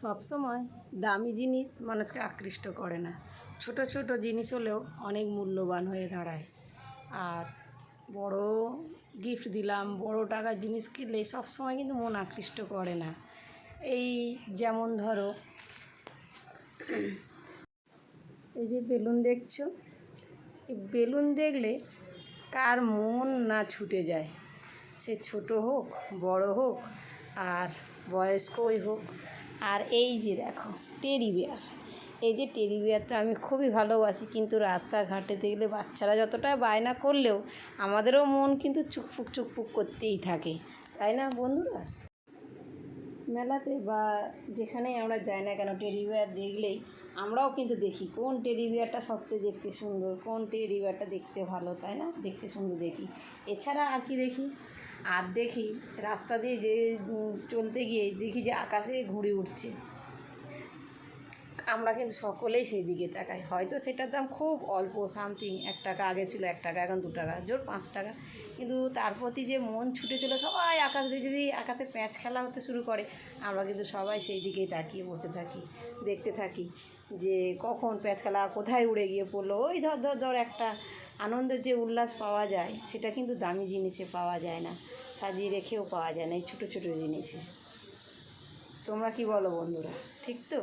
সবসময় দামি জিনিস মানুষকে আকৃষ্ট করে না, ছোট ছোট জিনিস হলেও অনেক মূল্যবান হয়ে দাঁড়ায়। আর বড় গিফট দিলাম, বড় টাকার জিনিস কিনলে সবসময় কিন্তু মন আকৃষ্ট করে না। এই যেমন ধরো, এই যে বেলুন দেখছো, এই বেলুন দেখলে কার মন না ছুটে যায়, সে ছোট হোক বড় হোক আর বয়স্কই হোক। আর এই যে দেখো টেডি বিয়ার, এই যে টেডি বিয়ারটা আমি খুবই ভালোবাসি, কিন্তু রাস্তাঘাটে দেখলে বাচ্চারা যতটা বায়না করলেও আমাদেরও মন কিন্তু চুকপুক চুকপুক করতেই থাকে, তাই না বন্ধুরা? মেলাতে বা যেখানেই আমরা যাই না কেন, টেডি বিয়ার দেখলেই আমরাও কিন্তু দেখি কোন টেডি বিয়ারটা সবচেয়ে দেখতে সুন্দর, কোন টেডি বিয়ারটা দেখতে ভালো, তাই না? দেখতে সুন্দর দেখি। এছাড়া আর কি দেখি? আর দেখি রাস্তা দিয়ে যে চলতে গিয়ে দেখি যে আকাশে ঘুড়ি উঠছে, আমরা কিন্তু সকলেই সেই দিকে তাকাই। হয়তো সেটার দাম খুব অল্প, সামথিং 1 টাকা, আগে ছিল 1 টাকা, এখন 2 টাকা, জোর 5 টাকা, কিন্তু তার প্রতি যে মন ছুটে চলে, সবাই আকাশ দিয়ে যদি আকাশে প্যাঁচ খেলা হতে শুরু করে, আমরা কিন্তু সবাই সেই দিকেই তাকিয়ে বসে থাকি, দেখতে থাকি যে কখন প্যাঁচ খেলা কোথায় উড়ে গিয়ে পড়লো। ওই ধর ধর ধর একটা আনন্দের যে উল্লাস পাওয়া যায়, সেটা কিন্তু দামি জিনিসে পাওয়া যায় না, সাজিয়ে রেখেও পাওয়া যায় না এই ছোটো ছোটো জিনিসে। তোমরা কি বলো বন্ধুরা, ঠিক তো?